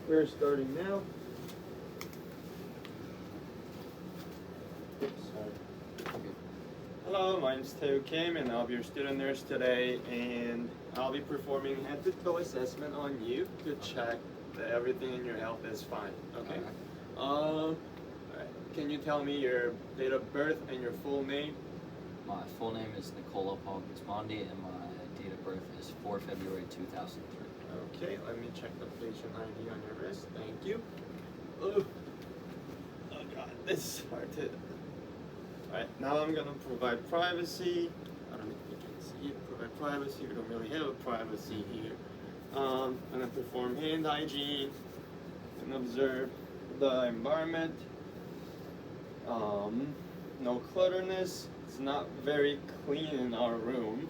We're starting now. Sorry. Hello, my name is Teo Kim, and I'll be your student nurse today, and I'll be performing a head-to-toe assessment on you to check that everything in your health is fine. Okay. Alright. Can you tell me your date of birth and your full name? My full name is Nicola Paul Gismondi, and my date of birth is 4 February 2003. Okay, let me check the patient ID on your wrist. Thank you. Oh God, this is hard to. Alright, now I'm gonna provide privacy. I don't know if you can see it. Provide privacy. We don't really have a privacy here. I'm gonna perform hand hygiene and observe the environment. No clutterness. It's not very clean in our room,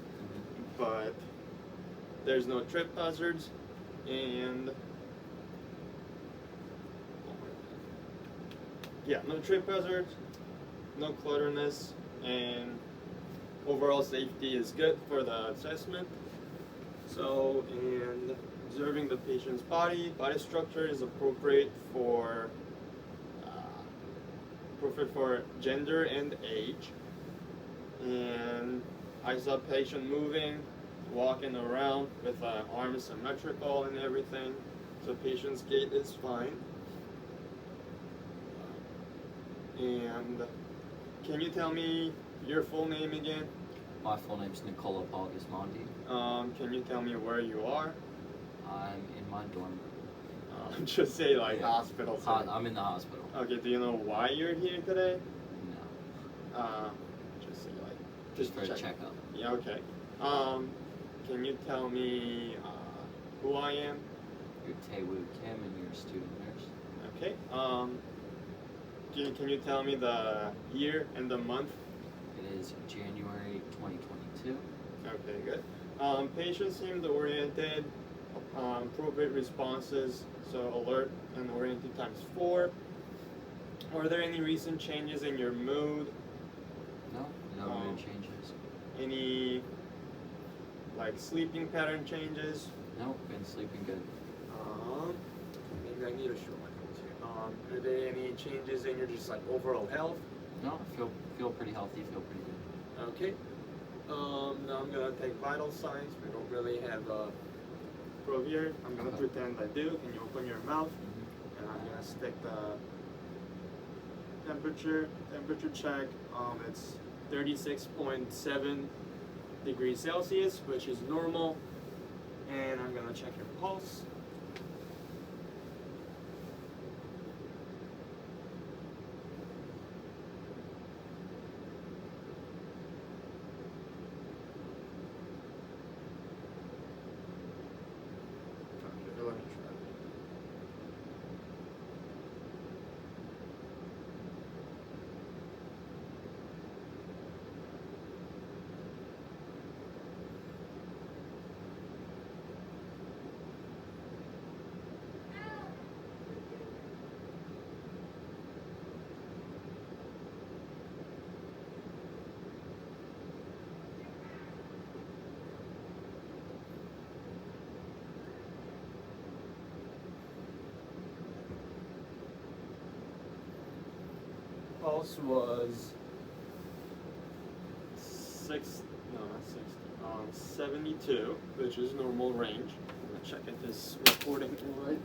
but there's no trip hazards, and yeah, no trip hazards, no clutterness, and overall safety is good for the assessment. So, and observing the patient's body structure is appropriate for gender and age. And I saw patient moving, walking around with arms symmetrical and everything. So patient's gait is fine. And can you tell me your full name again? My full name is Nicola Paul Gismondi. Can you tell me where you are? I'm in my dorm room. Just say like hospital setting. I'm in the hospital. Okay, do you know why you're here today? No. Just say like... Just for a checkup. Yeah, okay. Can you tell me who I am? You're Taewoo Kim, and you're a student nurse. Okay. Can you tell me the year and the month? It is January 2022. Okay, good. Patient seemed oriented, appropriate responses, so alert and orienting times 4. Are there any recent changes in your mood? No mood changes. Any like sleeping pattern changes? No, been sleeping good. Maybe I need a short one here. Are there any changes in your just like overall health? No, I feel pretty healthy, feel pretty good. Okay. Now I'm gonna take vital signs. We don't really have a probe here. I'm gonna pretend I do. Can you open your mouth? And I'm gonna stick the temperature check. It's 36.7 degrees Celsius, which is normal. And I'm gonna check your pulse. Okay, let me try. Pulse was 72, which is normal range. I'm gonna check if this recording is right.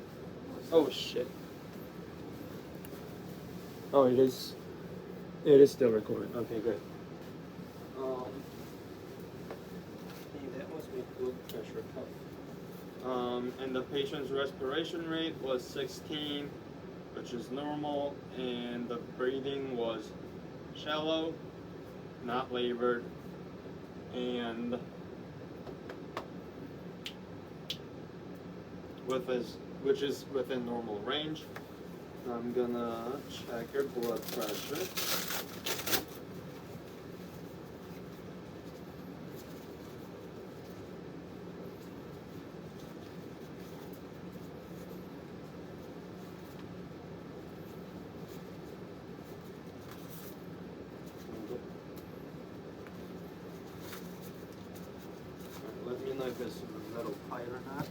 Oh shit. Oh, it is. It is still recording. Okay, good. That must be blood pressure cuff. And the patient's respiration rate was 16, which is normal, and the breathing was shallow, not labored, and which is within normal range. I'm gonna check your blood pressure. Let me know if this is a metal pipe or not.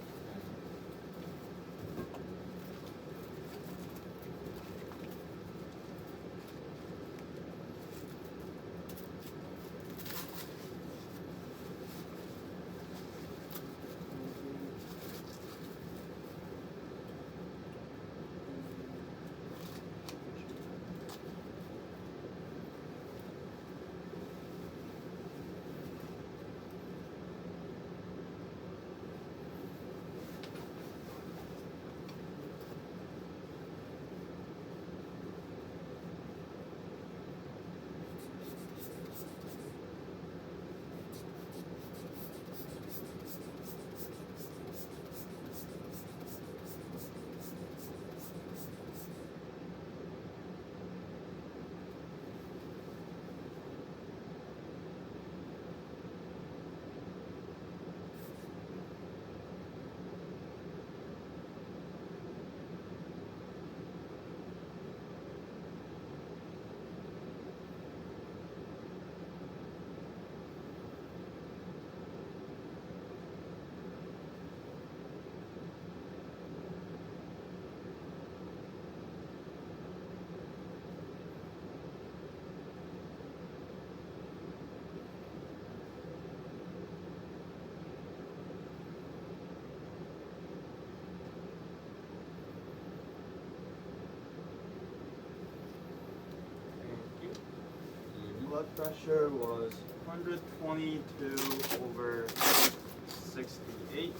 blood pressure was 122/68,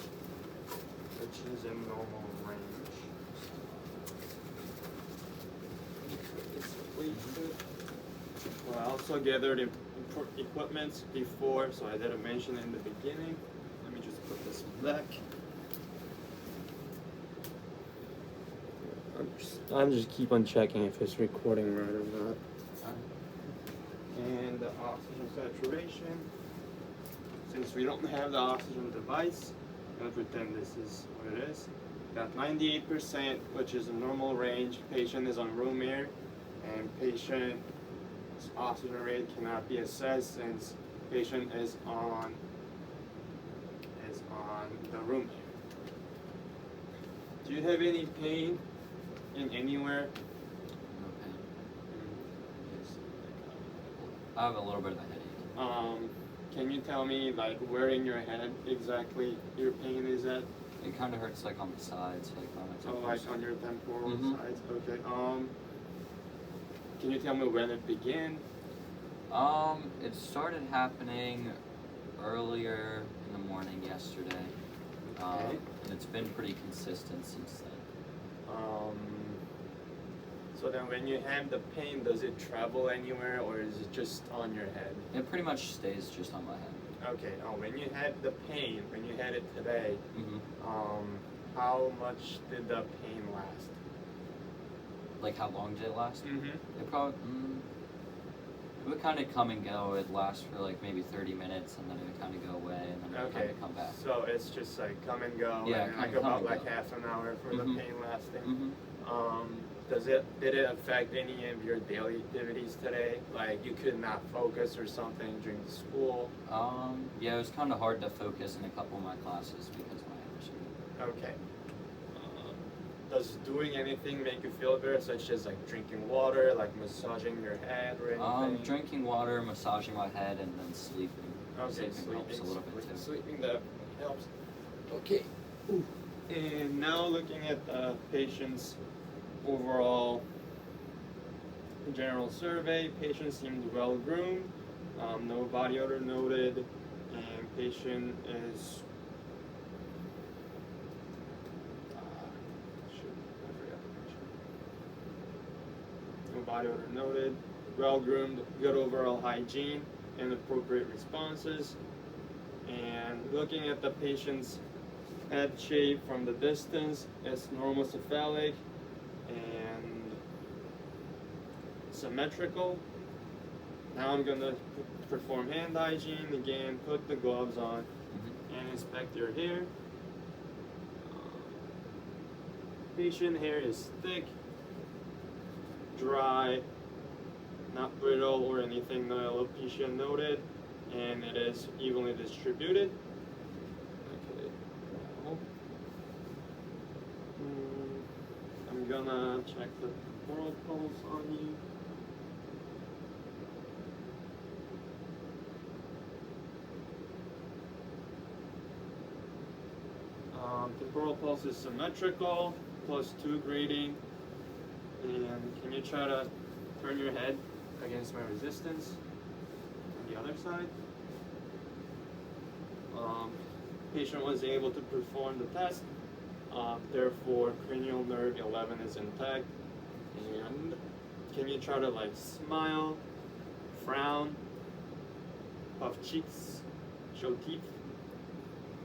which is in normal range. It's weighted. Well, I also gathered equipment before, so I didn't mention it in the beginning. Let me just put this back. I'm just keep on checking if it's recording right or not. And the oxygen saturation. Since we don't have the oxygen device, I'm gonna pretend this is what it is. Got 98%, which is a normal range. Patient is on room air, and patient's oxygen rate cannot be assessed since patient is on the room air. Do you have any pain in anywhere? No pain. I have a little bit of a headache. Can you tell me like where in your head exactly your pain is at? It kind of hurts like on the sides, like on my Oh, temples. like on your temporal Mhm. sides. Okay. Can you tell me when it began? It started happening earlier in the morning yesterday. Okay. And it's been pretty consistent since then. So then when you have the pain, does it travel anywhere or is it just on your head? It pretty much stays just on my head. Okay. When you had the pain, when you had it today, Mm-hmm. how much did the pain last? Like how long did it last? Mm-hmm. It probably, it would kind of come and go. It'd last for like maybe 30 minutes and then it would kind of go away and then it would kind Okay. of come back. So it's just like come and go. Yeah, and kinda like come about and like go. half an hour for Mhm. the pain lasting. Mm-hmm. Did it affect any of your daily activities today? Like you could not focus or something during school? Yeah, it was kind of hard to focus in a couple of my classes because of my energy. Okay. Does doing anything make you feel better, such as like drinking water, like massaging your head or anything? Drinking water, massaging my head, and then sleeping. Okay, Sleeping helps a little bit too. Sleeping definitely helps. Okay. And now looking at the patient's overall general survey, patient seemed well groomed, no body odor noted, and patient is no body odor noted, well groomed, good overall hygiene, and appropriate responses. And looking at the patient's head shape from the distance, it's normocephalic and symmetrical. Now I'm gonna perform hand hygiene again, put the gloves on, Mm-hmm. and inspect your hair. Patient hair is thick, dry, not brittle or anything, no alopecia noted, and it is evenly distributed. Okay. Now, I'm gonna check the temporal pulse on you. Temporal pulse is symmetrical, +2 grading. And can you try to turn your head against my resistance on the other side? Patient was able to perform the test, therefore cranial nerve 11 is intact. And can you try to like smile, frown, puff cheeks, show teeth?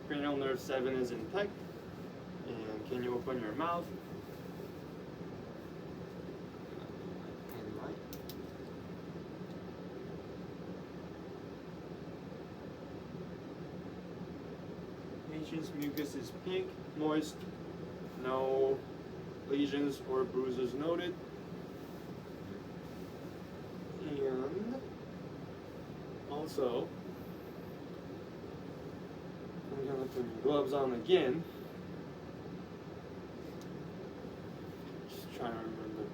Cranial nerve 7 is intact. And can you open your mouth? And light. Patient's mucus is pink, moist, no lesions or bruises noted. And also, I'm gonna put my gloves on again. Just trying to remember.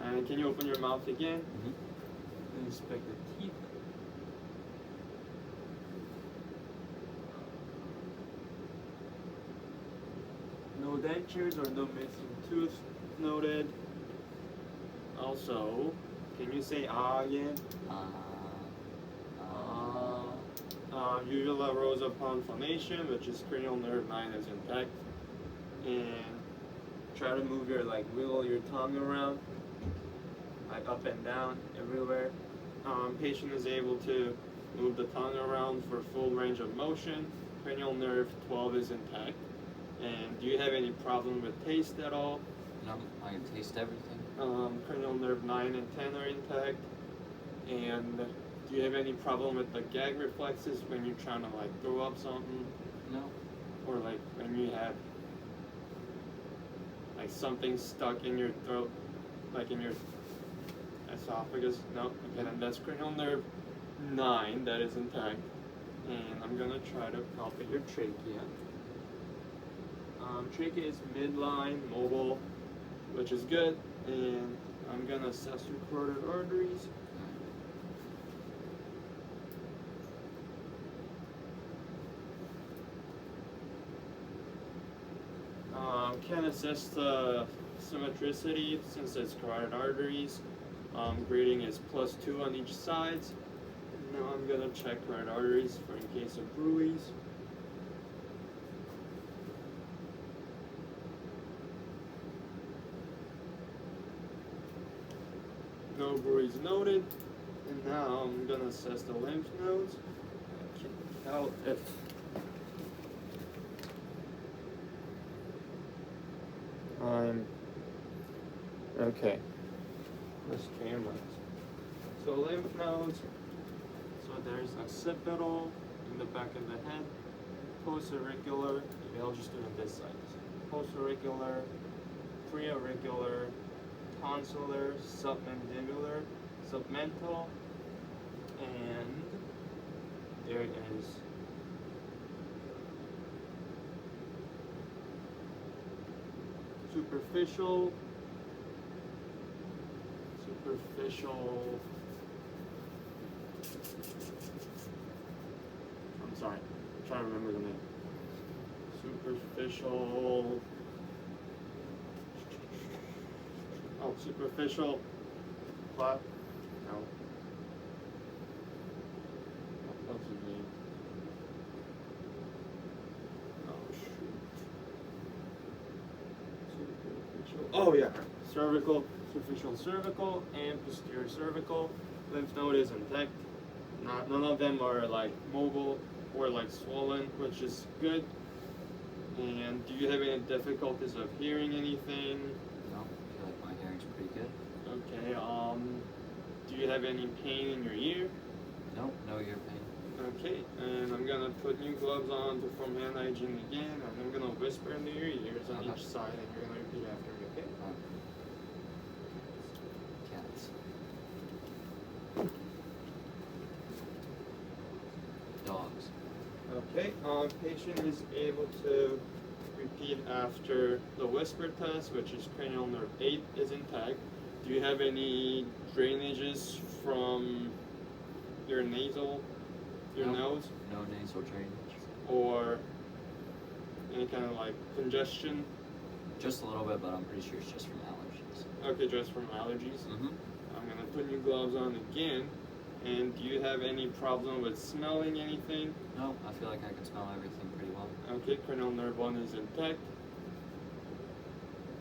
And can you open your mouth again? Mm-hmm. And inspect the teeth. No dentures or no missing tooth noted. Also, can you say ah again? uvula rosa palm formation, which is cranial nerve 9 is intact. And try to move your, like, wiggle your tongue around, like up and down, everywhere. Patient is able to move the tongue around for full range of motion. Cranial nerve 12 is intact. And do you have any problem with taste at all? No, I can taste everything. Cranial nerve 9 and 10 are intact. And do you have any problem with the gag reflexes when you're trying to, like, throw up something? No. Or, like, when you have, like, something stuck in your throat, like in your esophagus? No? Okay, then that's cranial nerve 9 that is intact. And I'm gonna try to palpate your trachea. Trachea is midline, mobile, which is good. And I'm gonna assess your carotid arteries. Can assess the symmetricity since it's carotid arteries. Grading is +2 on each side. Now I'm gonna check carotid arteries for in case of bruise. No bruise noted. And now I'm gonna assess the lymph nodes. I can tell if okay. This camera. So lymph nodes. So there's occipital in the back of the head, postauricular. Maybe I'll just do it this side. Postauricular, preauricular, tonsillar, submandibular, submental, and there is superficial, I'm sorry, I'm trying to remember the name. Superficial plat, no. What's his name? Oh shoot. Oh yeah, cervical, superficial cervical, and posterior cervical. Lymph node is intact. None of them are like mobile or like swollen, which is good. And do you have any difficulties of hearing anything? No, I feel like my hearing's pretty good. Okay. Do you have any pain in your ear? No, no ear pain. Okay, and I'm gonna put new gloves on to perform hand hygiene again, and I'm gonna whisper into your ears on Okay. each side, and you're gonna repeat after me, okay? Cats. Dogs. Okay, patient is able to repeat after the whisper test, which is cranial nerve 8 is intact. Do you have any drainages from your nose? No nasal drainage. Or any kind of like congestion? Just a little bit, but I'm pretty sure it's just from allergies. Okay, just from allergies. Mm-hmm. I'm gonna put new gloves on again. And do you have any problem with smelling anything? No, I feel like I can smell everything pretty well. Okay, cranial nerve 1 is intact.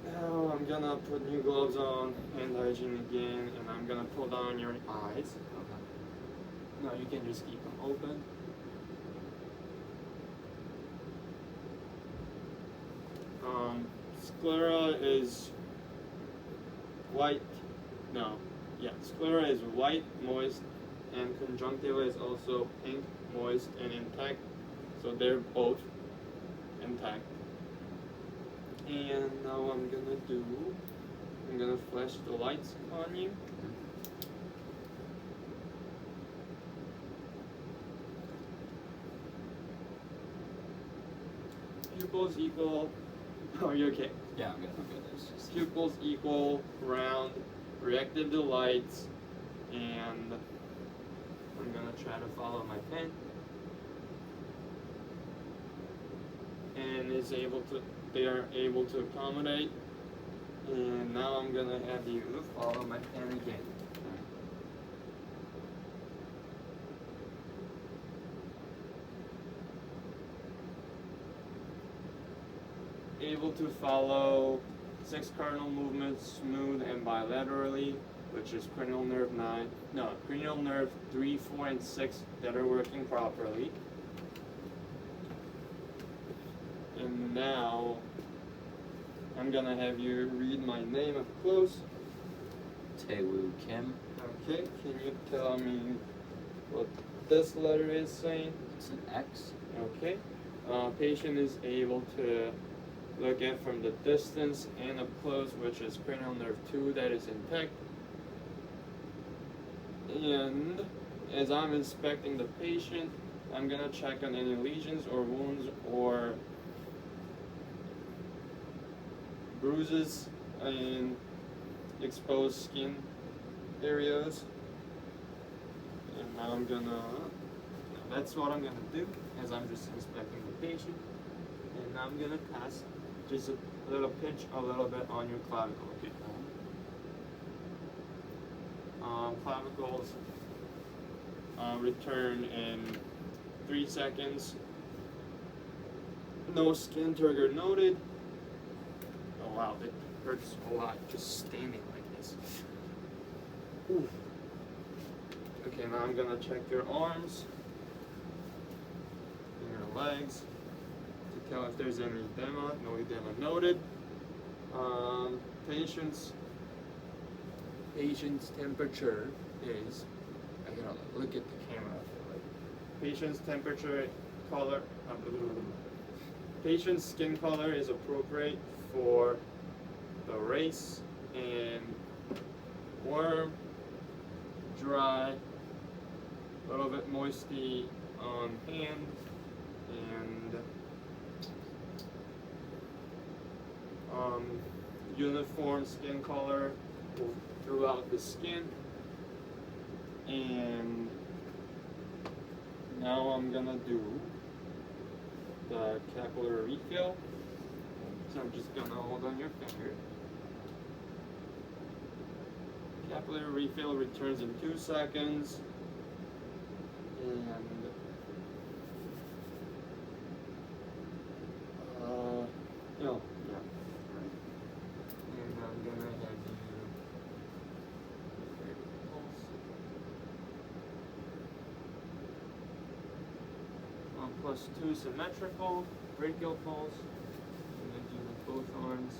Now I'm gonna put new gloves on, hand hygiene again, and I'm gonna pull down your eyes. Okay. Now you can just keep them open. Sclera is white. No, yeah, sclera is white, moist, and conjunctiva is also pink, moist, and intact. So they're both intact. And now I'm gonna flash the lights on you. Pupils equal. Oh, you okay? Yeah, I'm good. It's just Pupils equal, round, reactive to lights, and I'm gonna try to follow my pen. And they are able to accommodate. And now I'm gonna have you follow my pen again. able to follow 6 cardinal movements smooth and bilaterally, which is cranial nerve 3, 4, and 6 that are working properly. And now I'm gonna have you read my name up close. Taewoo Kim. Okay, can you tell me what this letter is saying? It's an X. Okay. Patient is able to look at from the distance and up close, which is cranial nerve 2 that is intact. And as I'm inspecting the patient, I'm gonna check on any lesions or wounds or bruises and exposed skin areas. And now that's what I'm gonna do as I'm just inspecting the patient. And I'm gonna pass just a little pinch a little bit on your clavicle, okay? Clavicles return in 3 seconds. No skin trigger noted. Oh wow, it hurts a lot just standing like this. Ooh. Okay, now I'm gonna check your arms and your legs to tell if there's any edema. No edema noted. Patient's temperature is, I gotta look at the camera. Patient's temperature, color, patient's skin color is appropriate for the race and warm, dry, a little bit moisty on hand, and uniform skin color throughout the skin. And now I'm gonna do the capillary refill. So I'm just gonna hold on your finger. Capillary refill returns in 2 seconds. And yeah. And I'm gonna have you pulse. +2 symmetrical, brachial pulse. I'm gonna do with both arms.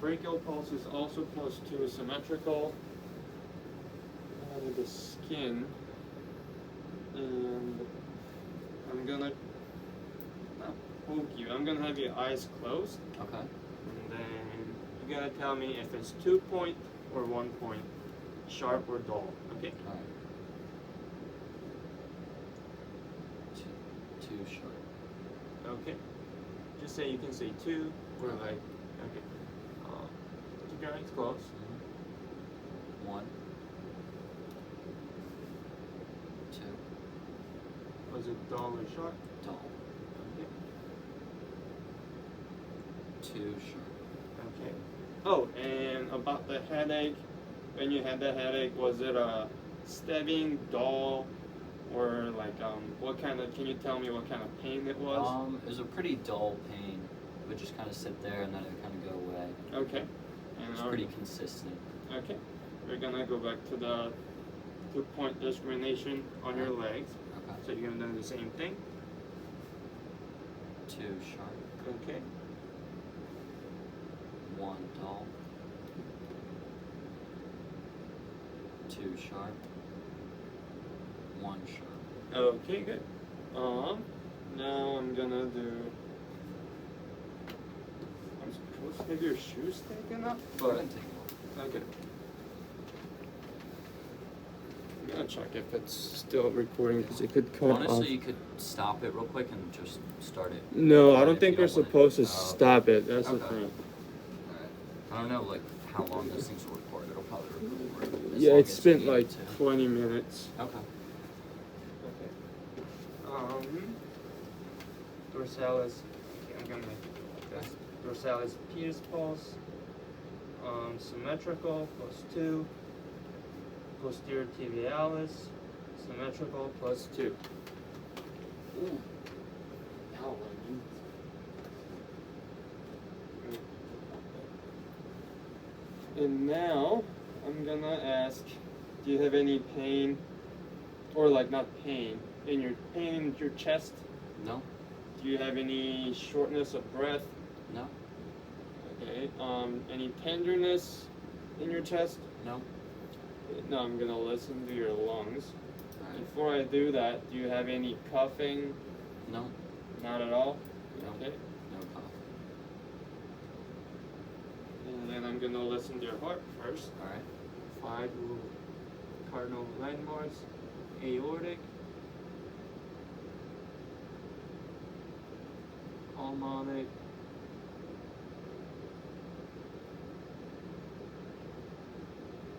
Brachial pulse is also +2 symmetrical with the skin, and I'm gonna not poke you. I'm gonna have your eyes closed, Okay. and then you're gonna tell me if it's 2 point or 1 point, sharp or dull. Okay. Alright. Too sharp. Okay. Just say, you can say 2 or like, okay. Keep your eyes closed. 1, 2, Was it dull or sharp? dull. Okay. 2 sharp. Okay. Oh, and about the headache. When you had the headache, was it a stabbing, dull, or like what kind of? Can you tell me what kind of pain it was? It was a pretty dull pain. It would just kind of sit there and then it would kind of go away. Okay. It And was pretty consistent. okay. We're gonna go back to the 2-point discrimination on your legs. Okay. So you're gonna do the same thing. 2 sharp. Okay. 1 dull. 2 sharp. 1 sharp. Okay, good. Now I'm gonna do. I'm supposed to have your shoes taken up, Go but ahead and take it off. okay. I'm gonna check if it's still recording because it could cut Honestly, off. you could stop it real quick and just start it. No, I If don't you think we're don't want it. supposed to Oh, stop it. That's the Okay. thing. Alright. I don't know like how long those things will record. It'll probably record. As Yeah, long it's as been you like need to. 20 minutes. Okay. Okay. Dorsalis. Okay, I'm gonna make it like this. Dorsalis Pierce pulse. Symmetrical +2. posterior tibialis, symmetrical +2. Ooh. Now and now I'm gonna ask, do you have any pain, or like not pain, pain in your chest? No. Do you have any shortness of breath? No. Okay. Any tenderness in your chest? No. Now I'm gonna listen to your lungs. Alright. Before I do that, do you have any coughing? No. Not at all? No. Okay. No cough. And then I'm gonna listen to your heart first. Alright. 5 cardinal landmarks. Aortic. Pulmonic.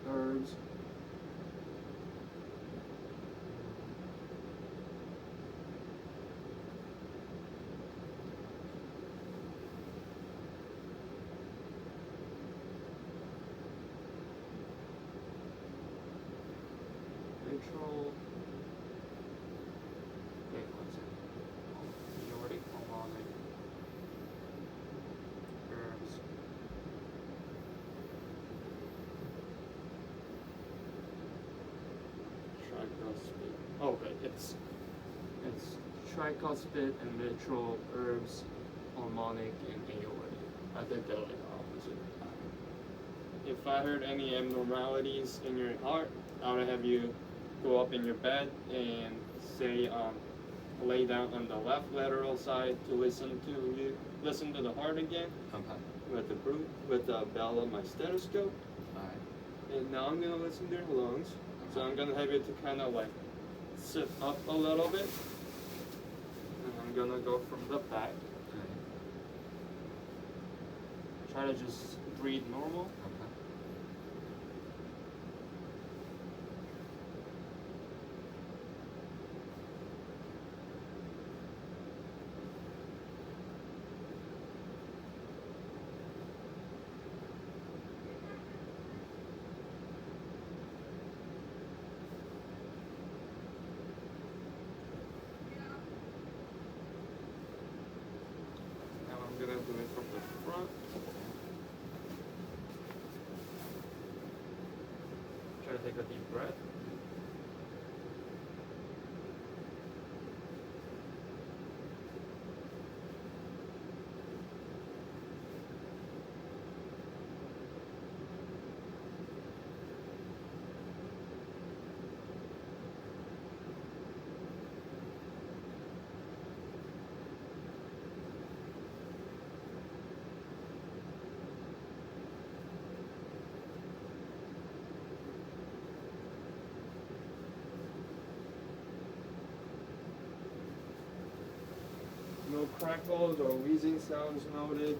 Herbs. Mitral. Wait, one second. Aortic, pulmonic. Herbs. Tricuspid. Oh, right, it's tricuspid and mitral, herbs, pulmonic, and aortic. I think they're like opposite. If I heard any abnormalities in your heart, I would have you go up in your bed and say, lay down on the left lateral side to listen to the heart again Okay. with the bell of my stethoscope. Alright. And now I'm gonna listen to your lungs. So I'm gonna have you to kind of like sit up a little bit. And I'm gonna go from the back. Alright. Try to just breathe normal. Okay. Now I'm gonna do it from the front. Try to take a deep breath. No crackles or wheezing sounds noted.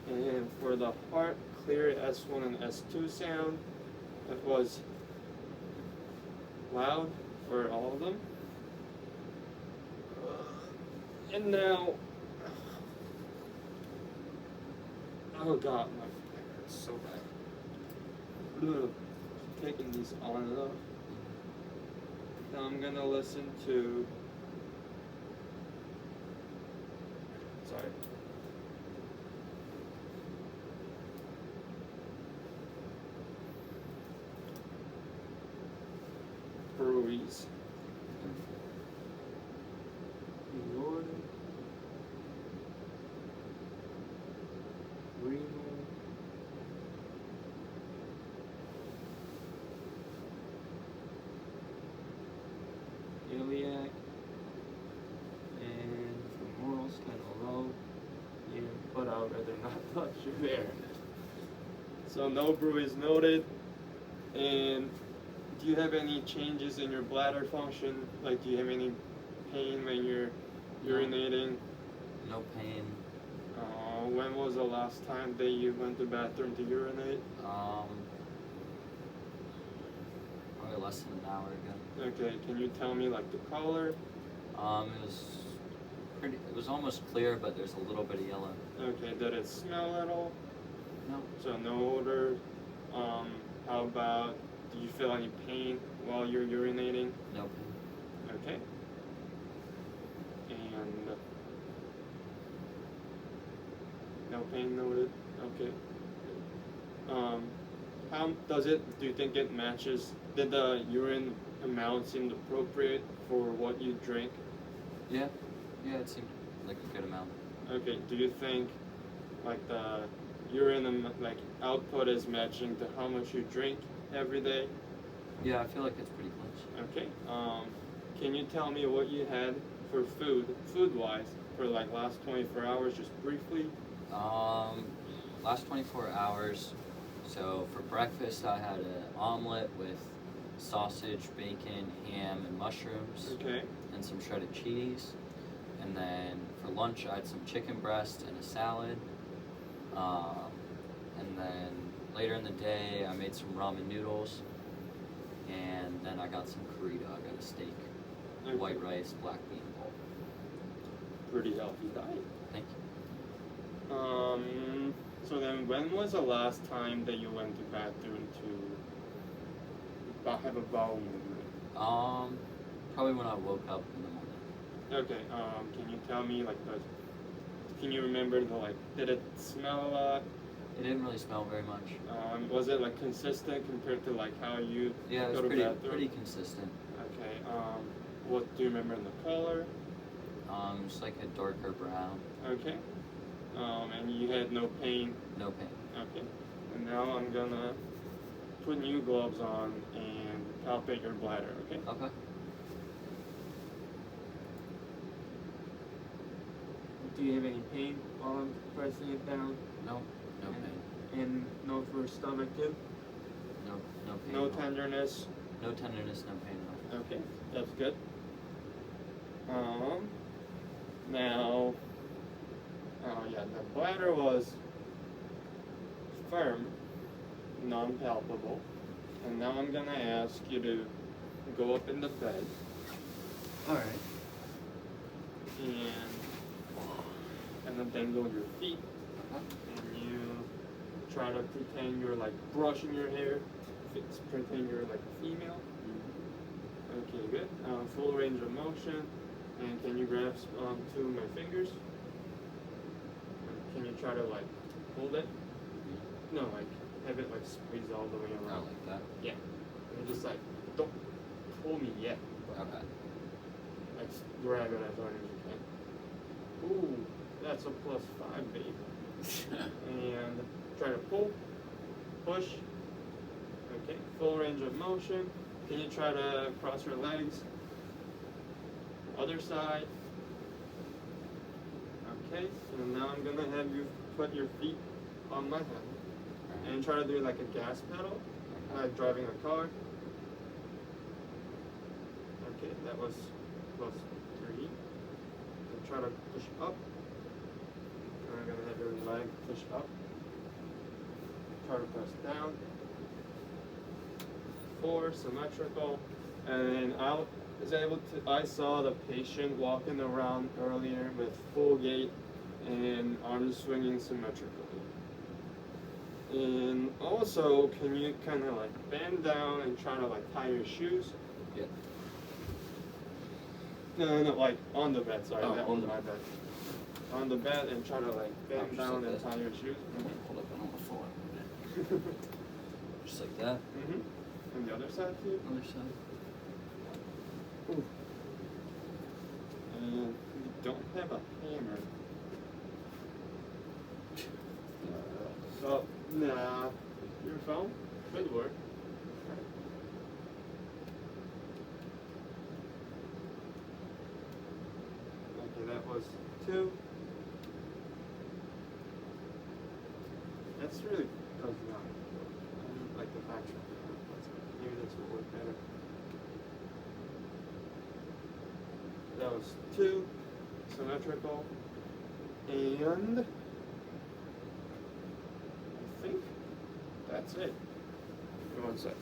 And for the heart, clear S1 and S2 sound. It was loud for all of them. And now, oh god, my neck hurts so bad. Ugh. Taking these on and off. Now I'm gonna listen to. Sorry. Breweries. Aortic. Renal. Iliac. And femoral's kind of low. Yeah, but I would rather not touch you there. So no bruise noted. And do you have any changes in your bladder function? Like, do you have any pain when you're urinating? No pain. When was the last time that you went to the bathroom to urinate? Probably less than an hour ago. Okay, can you tell me like the color? It was almost clear, but there's a little bit of yellow. Okay, did it smell at all? No. So no odor. How about Do you feel any pain while you're urinating? No pain. Okay. And no pain noted. Okay. How does it? Do you think it matches? Did the urine amount seem appropriate for what you drink? Yeah. Yeah, it seemed like a good amount. Okay. Do you think like the urine like output is matching to how much you drink every day? Yeah, I feel like it's pretty close. Okay. Can you tell me what you had for food-wise, for like last 24 hours, just briefly? Last 24 hours. So for breakfast, I had an omelet with sausage, bacon, ham, and mushrooms, Okay. and some shredded cheese. And then for lunch, I had some chicken breast and a salad. And then later in the day, I made some ramen noodles. And then I got some burrito. I got a steak, Okay. white rice, black bean bowl. Pretty healthy diet. Thank you. So then when was the last time that you went to bathroom to have a bowel movement? Probably when I woke up in the morning. Okay, can you tell me can you remember did it smell a lot? It didn't really smell very much. Was it like consistent compared to like how you Yeah, it go was to bathroom? pretty consistent. Okay, what do you remember in the color? Just like a darker brown. Okay, and you had no pain? No pain. Okay, and now I'm gonna put new gloves on and palpate your bladder, okay? Okay. Do you have any pain while I'm pressing it down? No pain. And no for stomach too? No pain. No at all. tenderness? No tenderness, no pain at all. Okay, that's good. Now, yeah, the bladder was firm, non-palpable, and now I'm gonna ask you to go up in the bed Alright. and then dangle your feet, and you try to pretend you're like brushing your hair, pretend you're like a female. Okay, good. Full range of motion. And can you grasp two of my fingers? And can you try to like hold it? No, like have it like squeeze all the way Not around. like that. Yeah. And just like don't pull me yet. But Okay. like grab it as hard as you can. Ooh, that's a +5, baby. And try to pull, push. Okay, full range of motion. Can you try to cross your legs? Other side. Okay, and now I'm gonna have you put your feet on my hand and try to do like a gas pedal, like driving a car. Okay, that was +3. And try to push up. And I'm gonna have your leg push up. Try to press down. 4, symmetrical. And I saw the patient walking around earlier with full gait and arms swinging symmetrically. And also, can you kind of like bend down and try to like tie your shoes? Yeah. No, like on the bed, sorry, Oh, that on was the my bed. On the bed and try to like bend just down like and that. tie your shoes. Hold up, I don't want to fall out. Just like that. And the other side too. Other side. Ooh. And you don't have a hammer. So, nah, your phone could work. Okay, that was 2. That's really does not work. I need like the backtrack. Maybe this will work better. That was 2, symmetrical, and I think that's it. Give me 1 sec.